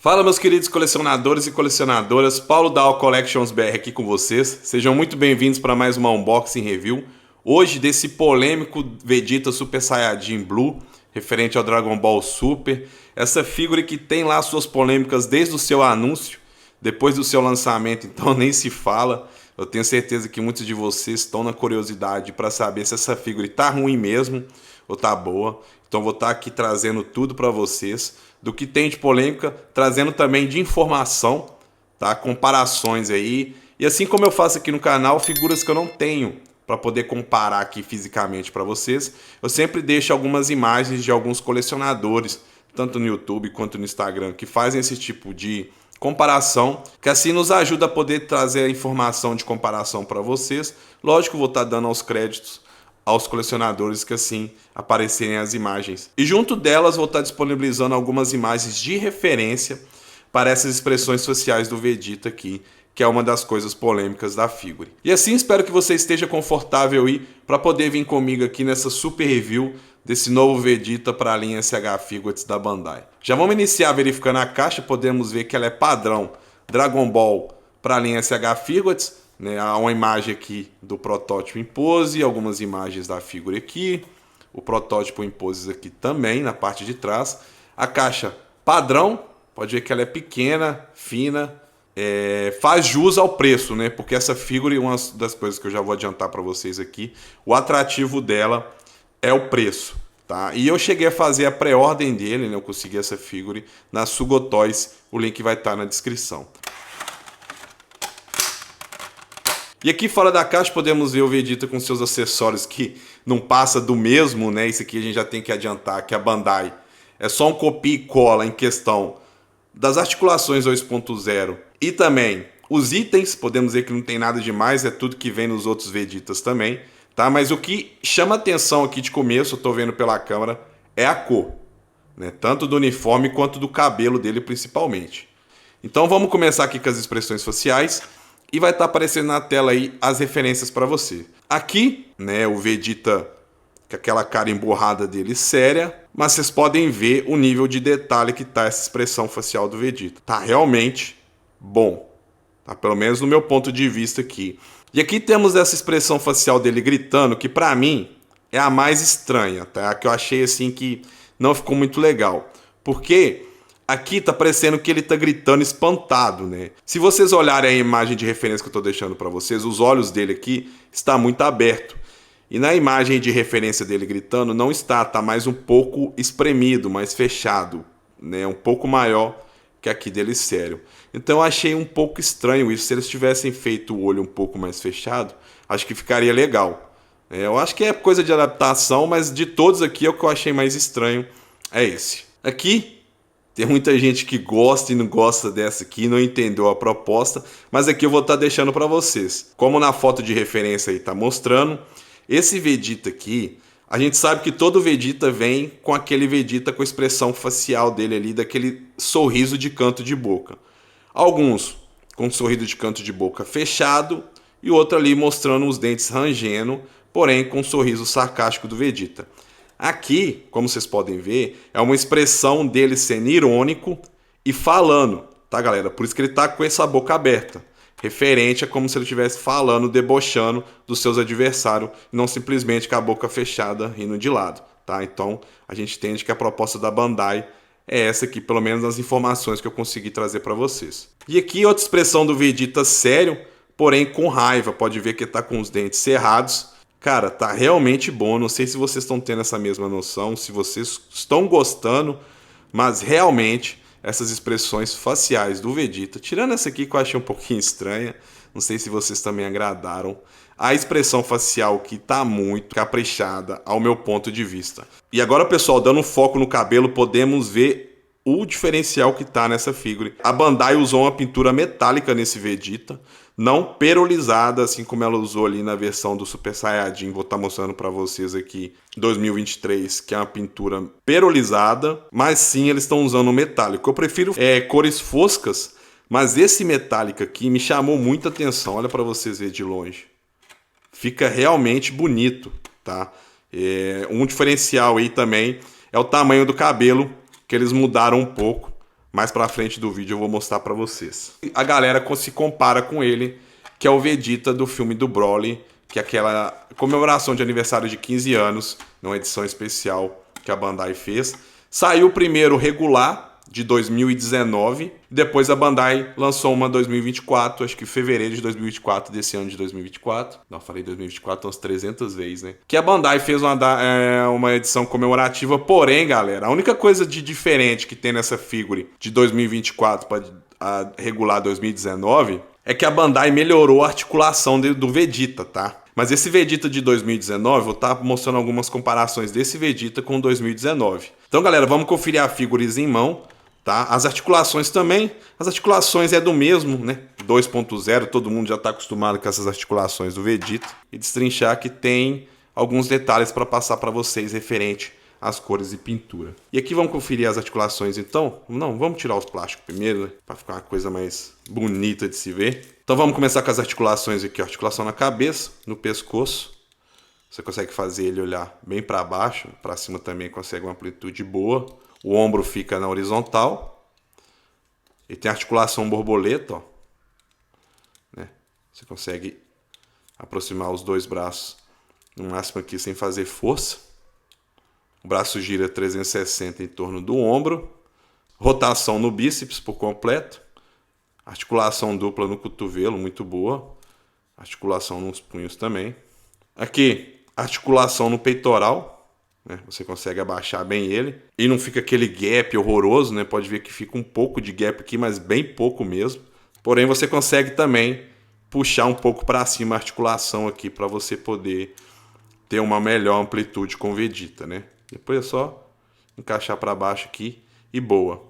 Fala, meus queridos colecionadores e colecionadoras, Paulo da All Collections BR aqui com vocês. Sejam muito bem-vindos para mais uma unboxing review. Hoje desse polêmico Vegeta Super Saiyajin Blue, referente ao Dragon Ball Super. Essa figura que tem lá suas polêmicas desde o seu anúncio, depois do seu lançamento, então nem se fala. Eu tenho certeza que muitos de vocês estão na curiosidade para saber se essa figura está ruim mesmo ou tá boa. Então vou estar aqui trazendo tudo para vocês, do que tem de polêmica, trazendo também de informação, tá? Comparações aí. E assim como eu faço aqui no canal, figuras que eu não tenho para poder comparar aqui fisicamente para vocês, eu sempre deixo algumas imagens de alguns colecionadores, tanto no YouTube quanto no Instagram, que fazem esse tipo de comparação, que assim nos ajuda a poder trazer a informação de comparação para vocês. Lógico, vou estar dando aos créditos aos colecionadores que assim aparecerem as imagens. E junto delas vou estar disponibilizando algumas imagens de referência para essas expressões sociais do Vegeta aqui, que é uma das coisas polêmicas da figura. E assim espero que você esteja confortável aí para poder vir comigo aqui nessa super review desse novo Vegeta para a linha SH Figures da Bandai. Já vamos iniciar verificando a caixa, podemos ver que ela é padrão Dragon Ball para a linha SH Figures. Há uma imagem aqui do protótipo em pose, algumas imagens da figura aqui, o protótipo em poses aqui também na parte de trás. A caixa padrão, pode ver que ela é pequena, fina, faz jus ao preço, né? Porque essa figura, uma das coisas que eu já vou adiantar para vocês aqui, o atrativo dela é o preço, tá? E eu cheguei a fazer a pré-ordem dele, né? Eu consegui essa figura na Sugotoys, o link vai estar na descrição. E aqui fora da caixa podemos ver o Vegeta com seus acessórios que não passa do mesmo, né? Isso aqui a gente já tem que adiantar que a Bandai é só um copia e cola em questão das articulações 2.0 e também os itens, podemos ver que não tem nada demais, é tudo que vem nos outros Vegetas também, tá? Mas o que chama atenção aqui de começo, eu tô vendo pela câmera, é a cor, né? Tanto do uniforme quanto do cabelo dele principalmente. Então vamos começar aqui com as expressões faciais. E vai estar aparecendo na tela aí as referências para você. Aqui, né, o Vegeta com aquela cara emburrada dele séria, mas vocês podem ver o nível de detalhe que tá essa expressão facial do Vegeta. Tá realmente bom, tá? Pelo menos no meu ponto de vista aqui. E aqui temos essa expressão facial dele gritando, que para mim é a mais estranha, tá? A que eu achei assim que não ficou muito legal. Porque aqui tá parecendo que ele tá gritando espantado, né? Se vocês olharem a imagem de referência que eu tô deixando para vocês, os olhos dele aqui está muito aberto. E na imagem de referência dele gritando não está, tá mais um pouco espremido, mais fechado, né? Um pouco maior que aqui dele sério. Então eu achei um pouco estranho isso. Se eles tivessem feito o olho um pouco mais fechado, acho que ficaria legal. Eu acho que é coisa de adaptação, mas de todos aqui, o que eu achei mais estranho é esse. Aqui tem muita gente que gosta e não gosta dessa aqui, não entendeu a proposta, mas aqui eu vou estar deixando para vocês. Como na foto de referência aí está mostrando, esse Vegeta aqui, a gente sabe que todo Vegeta vem com aquele Vegeta com a expressão facial dele ali, daquele sorriso de canto de boca. Alguns com sorriso de canto de boca fechado e outro ali mostrando os dentes rangendo, porém com um sorriso sarcástico do Vegeta. Aqui, como vocês podem ver, é uma expressão dele sendo irônico e falando, tá, galera? Por isso que ele tá com essa boca aberta, referente a como se ele estivesse falando, debochando dos seus adversários, e não simplesmente com a boca fechada, rindo de lado, tá? Então, a gente entende que a proposta da Bandai é essa aqui, pelo menos nas informações que eu consegui trazer para vocês. E aqui outra expressão do Vegeta sério, porém com raiva, pode ver que ele tá com os dentes cerrados. Cara, tá realmente bom, não sei se vocês estão tendo essa mesma noção, se vocês estão gostando, mas realmente essas expressões faciais do Vegeta, tirando essa aqui que eu achei um pouquinho estranha, não sei se vocês também agradaram, a expressão facial aqui tá muito caprichada ao meu ponto de vista. E agora, pessoal, dando um foco no cabelo, podemos ver o diferencial que tá nessa figura. A Bandai usou uma pintura metálica nesse Vegeta, não perolizada, assim como ela usou ali na versão do Super Saiyajin. Vou estar mostrando para vocês aqui 2023, que é uma pintura perolizada, mas sim eles estão usando metálico. Eu prefiro cores foscas, mas esse metálico aqui me chamou muita atenção. Olha para vocês verem de longe. Fica realmente bonito, tá? Um diferencial aí também é o tamanho do cabelo, que eles mudaram um pouco. Mais pra frente do vídeo eu vou mostrar pra vocês. A galera se compara com ele, que é o Vegeta do filme do Broly, que é aquela comemoração de aniversário de 15 anos, numa edição especial que a Bandai fez. Saiu o primeiro regular, de 2019, depois a Bandai lançou uma 2024, acho que fevereiro de 2024, desse ano de 2024. Não, falei 2024 umas 300 vezes, né? Que a Bandai fez uma edição comemorativa, porém, galera, a única coisa de diferente que tem nessa figure de 2024 para regular 2019 é que a Bandai melhorou a articulação do Vegeta, tá? Mas esse Vegeta de 2019, vou estar mostrando algumas comparações desse Vegeta com 2019. Então, galera, vamos conferir a figurinha em mão, tá? As articulações também. As articulações é do mesmo, né? 2.0, todo mundo já está acostumado com essas articulações do Vegeta. E destrinchar que tem alguns detalhes para passar para vocês referente às cores e pintura. E aqui vamos conferir as articulações, então. Não, vamos tirar os plásticos primeiro, né? Para ficar uma coisa mais bonita de se ver. Então vamos começar com as articulações aqui, ó. Articulação na cabeça, no pescoço. Você consegue fazer ele olhar bem para baixo, para cima também consegue uma amplitude boa. O ombro fica na horizontal. E tem a articulação borboleta, ó. Né? Você consegue aproximar os dois braços no máximo aqui sem fazer força. O braço gira 360 em torno do ombro. Rotação no bíceps por completo. Articulação dupla no cotovelo, muito boa. Articulação nos punhos também. Aqui, articulação no peitoral, né? Você consegue abaixar bem ele. E não fica aquele gap horroroso, né? Pode ver que fica um pouco de gap aqui, mas bem pouco mesmo. Porém, você consegue também puxar um pouco para cima a articulação aqui, para você poder ter uma melhor amplitude com o Vegeta, né? Depois é só encaixar para baixo aqui e boa.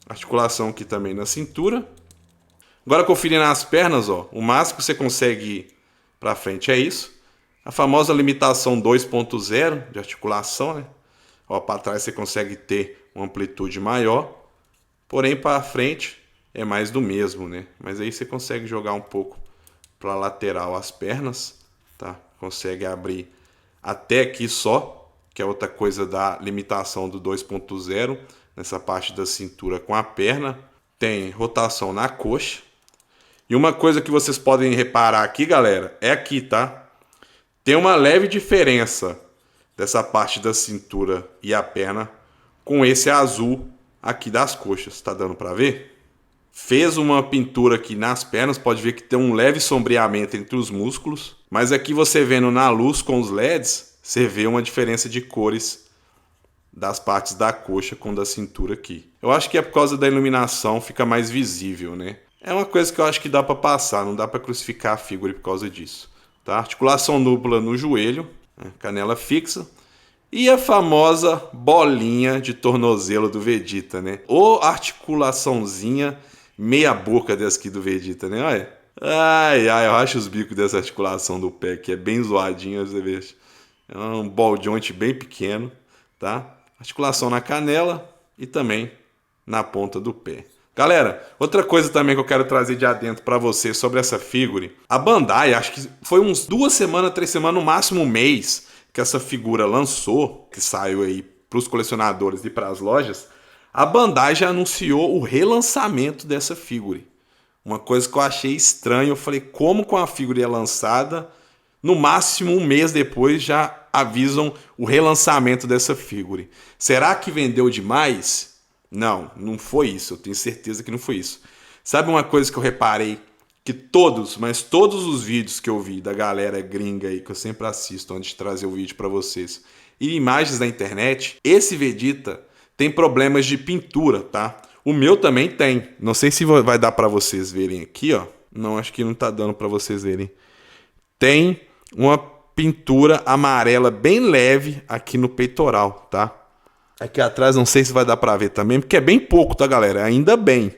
Articulação aqui também na cintura. Agora conferindo as pernas, ó, o máximo que você consegue ir para frente é isso. A famosa limitação 2.0 de articulação, né? Ó, para trás você consegue ter uma amplitude maior, porém para frente é mais do mesmo, né? Mas aí você consegue jogar um pouco para lateral as pernas, tá? Consegue abrir até aqui só, que é outra coisa da limitação do 2.0, nessa parte da cintura com a perna. Tem rotação na coxa. E uma coisa que vocês podem reparar aqui, galera, é aqui, tá? Tem uma leve diferença dessa parte da cintura e a perna com esse azul aqui das coxas. Tá dando para ver? Fez uma pintura aqui nas pernas, pode ver que tem um leve sombreamento entre os músculos. Mas aqui você vendo na luz com os LEDs, você vê uma diferença de cores das partes da coxa com da cintura aqui. Eu acho que é por causa da iluminação, fica mais visível, né? É uma coisa que eu acho que dá para passar, não dá para crucificar a figura por causa disso. Tá? Articulação dupla no joelho, né? Canela fixa. E a famosa bolinha de tornozelo do Vegeta, né? Ou articulaçãozinha meia boca dessa aqui do Vegeta, né? Olha. Ai, eu acho os bicos dessa articulação do pé, que é bem zoadinha, você vê. É um ball joint bem pequeno, tá? Articulação na canela e também na ponta do pé. Galera, outra coisa também que eu quero trazer de adentro para vocês sobre essa figure. A Bandai, acho que foi uns 2 semanas, 3 semanas, no máximo um mês, que essa figura lançou, que saiu aí para os colecionadores e para as lojas. A Bandai já anunciou o relançamento dessa figure. Uma coisa que eu achei estranho, eu falei, como com a figura é lançada, no máximo um mês depois já avisam o relançamento dessa figure. Será que vendeu demais? Não, não foi isso, eu tenho certeza que não foi isso. Sabe uma coisa que eu reparei? Que todos, mas todos os vídeos que eu vi da galera gringa aí, que eu sempre assisto antes de trazer o vídeo para vocês, e imagens da internet, esse Vegeta tem problemas de pintura, tá? O meu também tem. Não sei se vai dar para vocês verem aqui, ó. Não, acho que não tá dando para vocês verem. Tem uma pintura amarela bem leve aqui no peitoral, tá? Aqui atrás não sei se vai dar para ver também, porque é bem pouco, tá, galera? Ainda bem,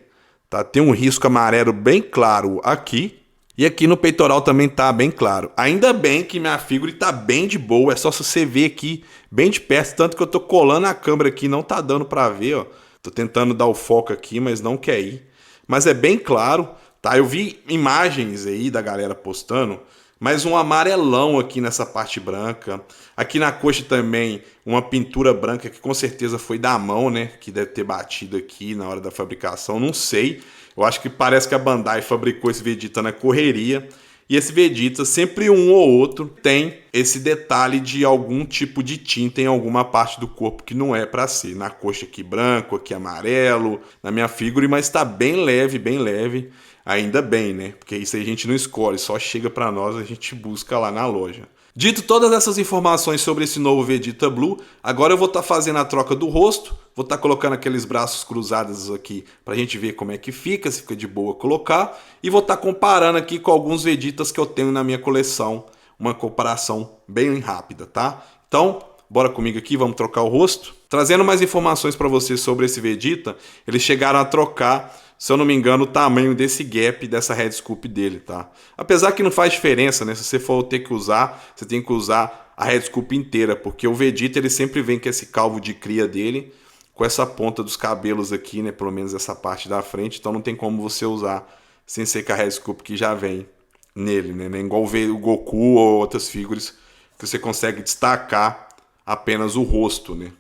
tá? Tem um risco amarelo bem claro aqui. E aqui no peitoral também tá bem claro. Ainda bem que minha figura tá bem de boa. É só se você ver aqui bem de perto. Tanto que eu tô colando a câmera aqui, não tá dando para ver, ó. Tô tentando dar o foco aqui, mas não quer ir. Mas é bem claro, tá? Eu vi imagens aí da galera postando mas um amarelão aqui nessa parte branca. Aqui na coxa também uma pintura branca que com certeza foi da mão, né? Que deve ter batido aqui na hora da fabricação, não sei. Eu acho que parece que a Bandai fabricou esse Vegeta na correria. E esse Vegeta, sempre um ou outro, tem esse detalhe de algum tipo de tinta em alguma parte do corpo que não é para ser. Na coxa aqui branco, aqui amarelo, na minha figura, mas tá bem leve, bem leve. Ainda bem, né? Porque isso aí a gente não escolhe, só chega para nós, a gente busca lá na loja. Dito todas essas informações sobre esse novo Vegeta Blue, agora eu vou estar fazendo a troca do rosto, vou estar colocando aqueles braços cruzados aqui pra gente ver como é que fica, se fica de boa colocar, e vou estar comparando aqui com alguns Vegetas que eu tenho na minha coleção, uma comparação bem rápida, tá? Então, bora comigo aqui, vamos trocar o rosto. Trazendo mais informações para vocês sobre esse Vegeta, eles chegaram a trocar, se eu não me engano, o tamanho desse gap, dessa head scoop dele, tá? Apesar que não faz diferença, né? Se você for ter que usar, você tem que usar a head scoop inteira, porque o Vegeta ele sempre vem com esse calvo de cria dele, com essa ponta dos cabelos aqui, né? Pelo menos essa parte da frente, então não tem como você usar sem ser com a head scoop que já vem nele, né? Nem igual o Goku ou outras figuras que você consegue destacar apenas o rosto, né?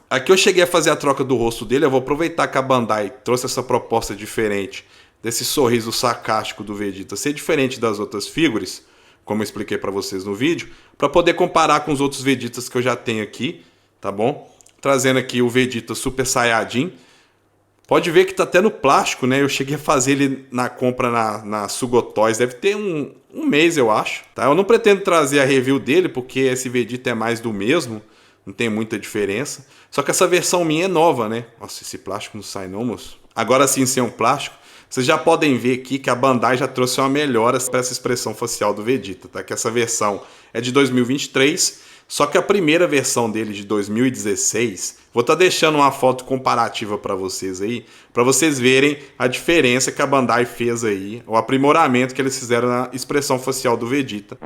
Aqui eu cheguei a fazer a troca do rosto dele, eu vou aproveitar que a Bandai trouxe essa proposta diferente, desse sorriso sarcástico do Vegeta ser diferente das outras figuras, como eu expliquei para vocês no vídeo, para poder comparar com os outros Vegetas que eu já tenho aqui, tá bom? Trazendo aqui o Vegeta Super Saiyajin. Pode ver que tá até no plástico, né? Eu cheguei a fazer ele na compra na Sugotoys, deve ter um mês, eu acho, tá? Eu não pretendo trazer a review dele, porque esse Vegeta é mais do mesmo, não tem muita diferença. Só que essa versão minha é nova, né? Nossa, esse plástico não sai não, moço. Agora sim, sem um plástico, vocês já podem ver aqui que a Bandai já trouxe uma melhora para essa expressão facial do Vegeta, tá? Que essa versão é de 2023, só que a primeira versão dele de 2016, vou estar deixando uma foto comparativa para vocês aí, para vocês verem a diferença que a Bandai fez aí, o aprimoramento que eles fizeram na expressão facial do Vegeta.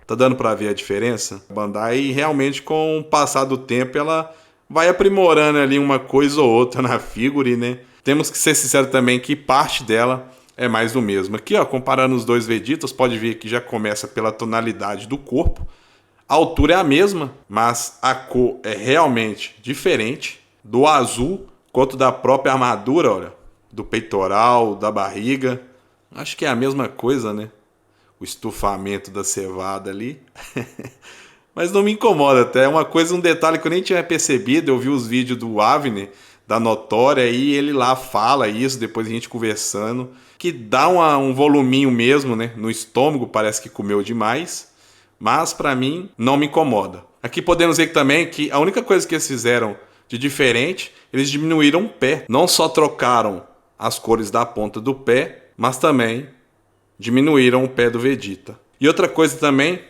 Tá dando para ver a diferença? A Bandai realmente, com o passar do tempo, ela vai aprimorando ali uma coisa ou outra na figure, né? Temos que ser sinceros também que parte dela é mais do mesmo. Aqui, ó, comparando os dois Vegetas, pode ver que já começa pela tonalidade do corpo. A altura é a mesma, mas a cor é realmente diferente. Do azul quanto da própria armadura, olha. Do peitoral, da barriga. Acho que é a mesma coisa, né? O estufamento da cevada ali. Mas não me incomoda até. É uma coisa, um detalhe que eu nem tinha percebido. Eu vi os vídeos do Avner, da Notória, e ele lá fala isso, depois a gente conversando, que dá um voluminho mesmo, né? No estômago, parece que comeu demais. Mas pra mim, não me incomoda. Aqui podemos ver também que a única coisa que eles fizeram de diferente, eles diminuíram o pé. Não só trocaram as cores da ponta do pé, mas também diminuíram o pé do Vegeta. E outra coisa também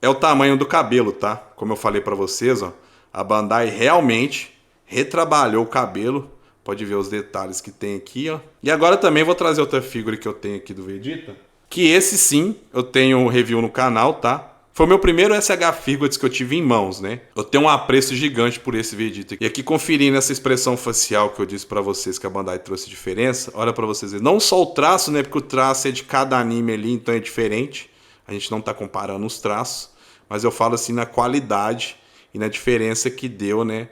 é o tamanho do cabelo, tá? Como eu falei pra vocês, ó, a Bandai realmente retrabalhou o cabelo. Pode ver os detalhes que tem aqui, ó. E agora também vou trazer outra figura que eu tenho aqui do Vegeta, que esse sim, eu tenho um review no canal, tá? Foi o meu primeiro SH Figures que eu tive em mãos, né? Eu tenho um apreço gigante por esse Vegeta. E aqui conferindo essa expressão facial que eu disse pra vocês que a Bandai trouxe diferença, olha pra vocês verem. Não só o traço, né? Porque o traço é de cada anime ali, então é diferente. A gente não tá comparando os traços, mas eu falo assim na qualidade e na diferença que deu, né?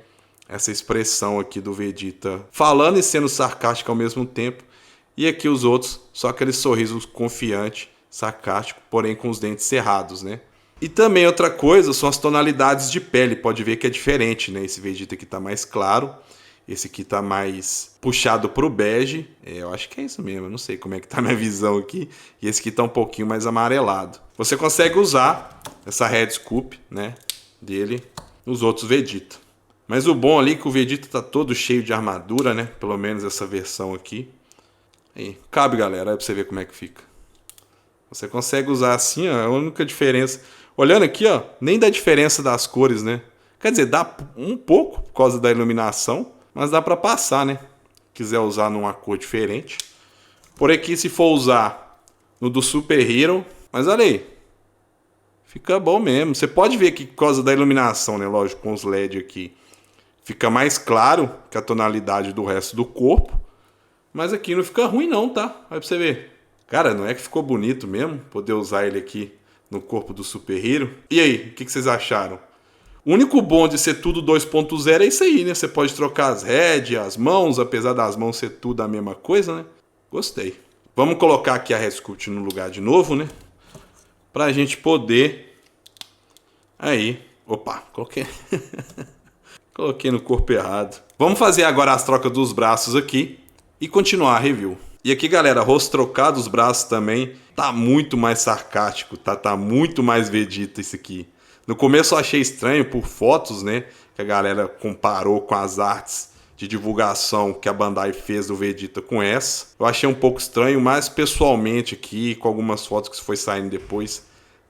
Essa expressão aqui do Vegeta falando e sendo sarcástico ao mesmo tempo. E aqui os outros, só aquele sorriso confiante, sarcástico, porém com os dentes cerrados, né? E também outra coisa são as tonalidades de pele. Pode ver que é diferente, né? Esse Vegeta aqui tá mais claro, esse aqui tá mais puxado pro bege. Eu acho que é isso mesmo, eu não sei como é que tá a minha visão aqui. E esse aqui tá um pouquinho mais amarelado. Você consegue usar essa head scoop, né, dele nos outros Vegeta. Mas o bom ali é que o Vegeta tá todo cheio de armadura, né? Pelo menos essa versão aqui. Aí, cabe, galera, aí pra você ver como é que fica. Você consegue usar assim, ó, a única diferença. Olhando aqui, ó, nem dá diferença das cores, né? Quer dizer, dá um pouco por causa da iluminação, mas dá pra passar, né? Quiser usar numa cor diferente. Por aqui, se for usar no do Super Hero, mas olha aí, fica bom mesmo. Você pode ver que por causa da iluminação, né? Lógico, com os LED aqui, fica mais claro que a tonalidade do resto do corpo. Mas aqui não fica ruim não, tá? Aí pra você ver. Cara, não é que ficou bonito mesmo poder usar ele aqui no corpo do Super Hero. E aí, o que vocês acharam? O único bom de ser tudo 2.0 é isso aí, né? Você pode trocar as rédeas, as mãos, apesar das mãos ser tudo a mesma coisa, né? Gostei. Vamos colocar aqui a Rescute no lugar de novo, né? Pra gente poder... Aí. Opa, coloquei... Coloquei no corpo errado. Vamos fazer agora as trocas dos braços aqui e continuar a review. E aqui, galera, rosto trocado, os braços também. Tá muito mais sarcástico, tá muito mais Vegeta isso aqui. No começo eu achei estranho por fotos, né? Que a galera comparou com as artes de divulgação que a Bandai fez do Vegeta com essa. Eu achei um pouco estranho, mas pessoalmente aqui, com algumas fotos que foi saindo depois,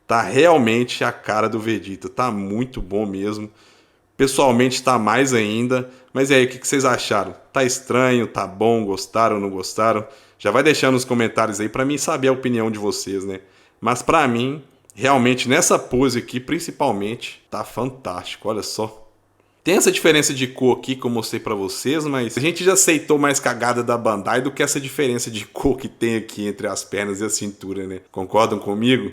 tá realmente a cara do Vegeta. Tá muito bom mesmo. Pessoalmente tá mais ainda. Mas e aí, o que vocês acharam? Tá estranho? Tá bom? Gostaram? Não gostaram? Já vai deixando nos comentários aí pra mim saber a opinião de vocês, né? Mas pra mim, realmente nessa pose aqui, principalmente, tá fantástico. Olha só. Tem essa diferença de cor aqui que eu mostrei pra vocês, mas a gente já aceitou mais cagada da Bandai do que essa diferença de cor que tem aqui entre as pernas e a cintura, né? Concordam comigo?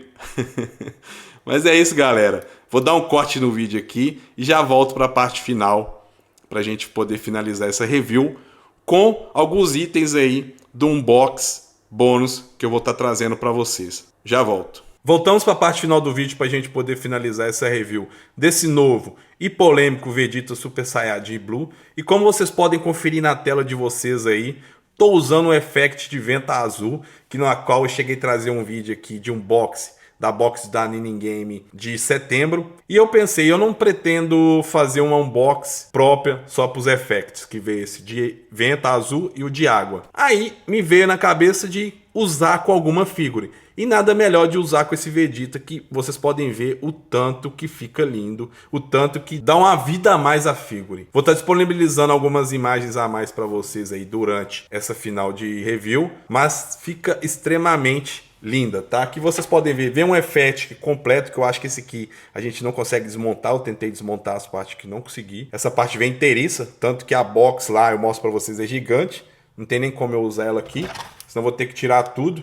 Mas é isso, galera. Vou dar um corte no vídeo aqui e já volto para a parte final para a gente poder finalizar essa review com alguns itens aí do unbox bônus que eu vou estar trazendo para vocês. Já volto. Voltamos para a parte final do vídeo para a gente poder finalizar essa review desse novo e polêmico Vegeta Super Saiyajin Blue. E como vocês podem conferir na tela de vocês aí, estou usando o Effect de Venta Azul, que na qual eu cheguei a trazer um vídeo aqui de unboxing da box da Ninin Game de setembro. E eu pensei, eu não pretendo fazer uma unbox própria só para os effects, que veio esse de Venta Azul e o de água. Aí me veio na cabeça de usar com alguma figure. E nada melhor de usar com esse Vegeta, que vocês podem ver o tanto que fica lindo, o tanto que dá uma vida a mais à figure. Vou estar disponibilizando algumas imagens a mais para vocês aí durante essa final de review, mas fica extremamente linda, tá? Aqui vocês podem ver um effect completo, que eu acho que esse aqui a gente não consegue desmontar. Eu tentei desmontar as partes que não consegui. Essa parte vem inteiriça, tanto que a box lá, eu mostro pra vocês, é gigante. Não tem nem como eu usar ela aqui, senão vou ter que tirar tudo.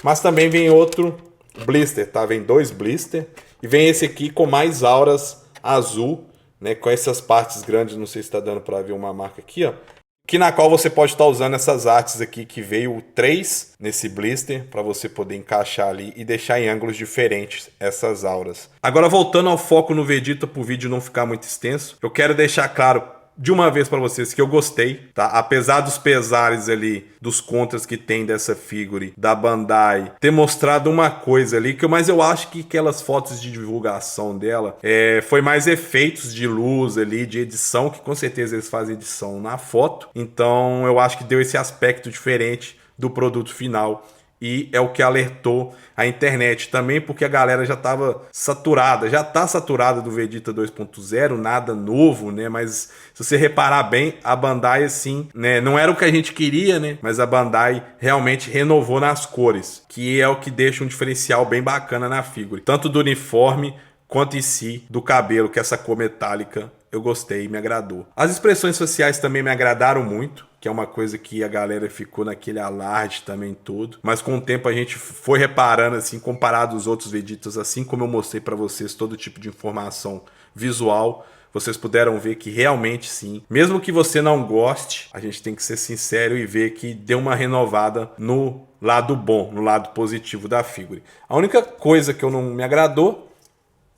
Mas também vem outro blister, tá? Vem 2 blister. E vem esse aqui com mais auras azul, né? Com essas partes grandes, não sei se tá dando pra ver uma marca aqui, ó. Que na qual você pode estar usando essas artes aqui, que veio 3 nesse blister, para você poder encaixar ali e deixar em ângulos diferentes essas auras. Agora voltando ao foco no Vegeta, para o vídeo não ficar muito extenso, eu quero deixar claro de uma vez para vocês que eu gostei, tá? Apesar dos pesares ali, dos contras que tem dessa figure da Bandai, ter mostrado uma coisa ali, mas eu acho que aquelas fotos de divulgação dela foi mais efeitos de luz ali, de edição, que com certeza eles fazem edição na foto. Então eu acho que deu esse aspecto diferente do produto final. E é o que alertou a internet também, porque a galera já estava saturada, já está saturada do Vegeta 2.0, nada novo, né? Mas se você reparar bem, a Bandai, assim, né? Não era o que a gente queria, né? Mas a Bandai realmente renovou nas cores, que é o que deixa um diferencial bem bacana na figura, tanto do uniforme quanto em si do cabelo, que essa cor metálica eu gostei, me agradou. As expressões faciais também me agradaram muito, que é uma coisa que a galera ficou naquele alarde também todo. Mas com o tempo a gente foi reparando, assim, comparado aos outros Vegetas, assim como eu mostrei para vocês todo tipo de informação visual, vocês puderam ver que realmente sim, mesmo que você não goste, a gente tem que ser sincero e ver que deu uma renovada no lado bom, no lado positivo da figura. A única coisa que eu não me agradou,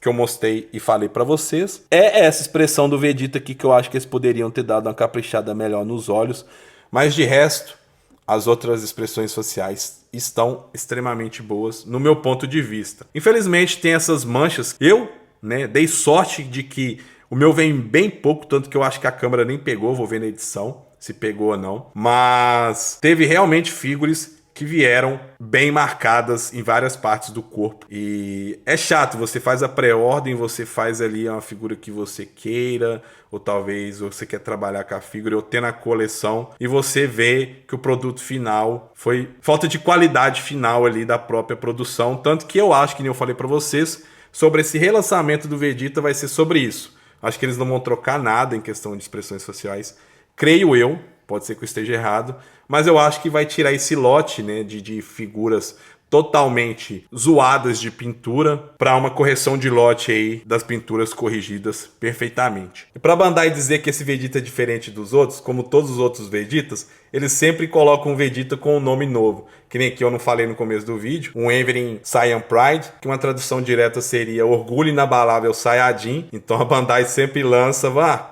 que eu mostrei e falei pra vocês, é essa expressão do Vegeta aqui, que eu acho que eles poderiam ter dado uma caprichada melhor nos olhos, mas de resto, as outras expressões faciais estão extremamente boas no meu ponto de vista. Infelizmente tem essas manchas, eu, né, dei sorte de que o meu vem bem pouco, tanto que eu acho que a câmera nem pegou, vou ver na edição se pegou ou não, mas teve realmente figuras que vieram bem marcadas em várias partes do corpo. E é chato, você faz a pré-ordem, você faz ali uma figura que você queira, ou talvez você quer trabalhar com a figura, ou ter na coleção, e você vê que o produto final foi falta de qualidade final ali da própria produção. Tanto que eu acho, que nem eu falei para vocês, sobre esse relançamento do Vegeta vai ser sobre isso. Acho que eles não vão trocar nada em questão de expressões faciais. Creio eu, pode ser que eu esteja errado, mas eu acho que vai tirar esse lote, né, de figuras totalmente zoadas de pintura para uma correção de lote aí das pinturas corrigidas perfeitamente. E para Bandai dizer que esse Vegeta é diferente dos outros, como todos os outros Vegetas, eles sempre colocam um Vegeta com um nome novo. Que nem que eu não falei no começo do vídeo, um Envering Saiyan Pride, que uma tradução direta seria Orgulho Inabalável Saiyajin. Então a Bandai sempre lança,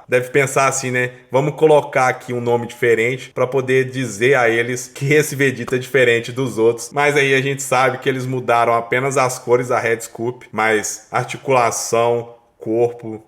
deve pensar assim, né? Vamos colocar aqui um nome diferente para poder dizer a eles que esse Vegeta é diferente dos outros. Mas aí a gente sabe que eles mudaram apenas as cores da Red Scoop, mas articulação, corpo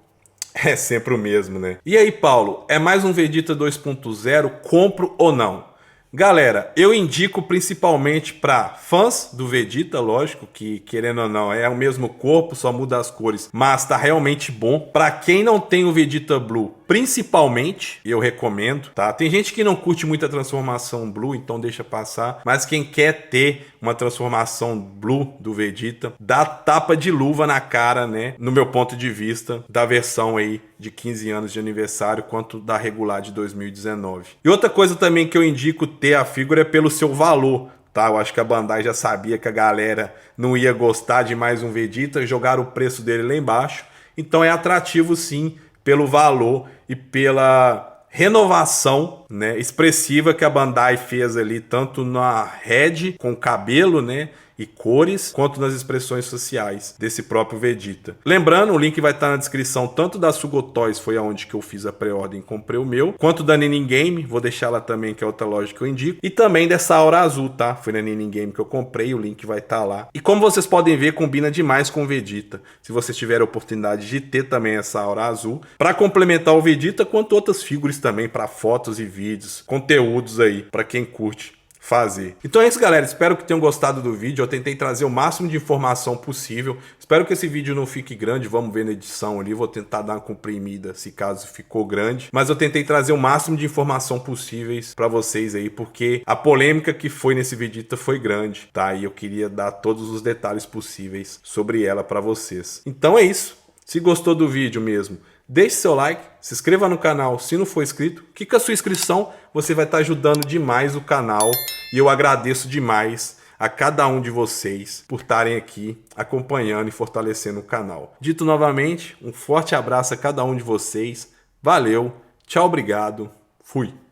é sempre o mesmo, né? E aí, Paulo, é mais um Vegeta 2.0, compro ou não? Galera, eu indico principalmente para fãs do Vegeta, lógico, que querendo ou não é o mesmo corpo, só muda as cores, mas tá realmente bom. Para quem não tem o Vegeta Blue, principalmente, eu recomendo, tá? Tem gente que não curte muito a transformação Blue, então deixa passar, mas quem quer ter uma transformação Blue do Vegeta, dá tapa de luva na cara, né? No meu ponto de vista, da versão aí de 15 anos de aniversário, quanto da regular de 2019. E outra coisa também que eu indico ter a figura é pelo seu valor, tá? Eu acho que a Bandai já sabia que a galera não ia gostar de mais um Vegeta, jogaram o preço dele lá embaixo, então é atrativo sim pelo valor e pela renovação, né, expressiva que a Bandai fez ali, tanto na Red com cabelo, né, e cores, quanto nas expressões sociais desse próprio Vegeta. Lembrando, o link vai estar na descrição tanto da Sugotoys, foi aonde que eu fiz a pré-ordem e comprei o meu, quanto da Ninin Game, vou deixar ela também, que é outra loja que eu indico, e também dessa Aura Azul, tá? Foi na Ninin Game que eu comprei, o link vai estar lá. E como vocês podem ver, combina demais com o Vegeta, se vocês tiverem a oportunidade de ter também essa Aura Azul, para complementar o Vegeta, quanto outras figuras também, para fotos e vídeos, conteúdos aí, para quem curte fazer. Então é isso, galera, espero que tenham gostado do vídeo. Eu tentei trazer o máximo de informação possível, espero que esse vídeo não fique grande, vamos ver na edição ali, vou tentar dar uma comprimida se caso ficou grande, mas eu tentei trazer o máximo de informação possíveis para vocês aí, porque a polêmica que foi nesse Vegeta foi grande, tá? E eu queria dar todos os detalhes possíveis sobre ela para vocês. Então é isso, se gostou do vídeo mesmo, deixe seu like, se inscreva no canal se não for inscrito, que com a sua inscrição você vai estar ajudando demais o canal e eu agradeço demais a cada um de vocês por estarem aqui acompanhando e fortalecendo o canal. Dito novamente, um forte abraço a cada um de vocês, valeu, tchau, obrigado, fui!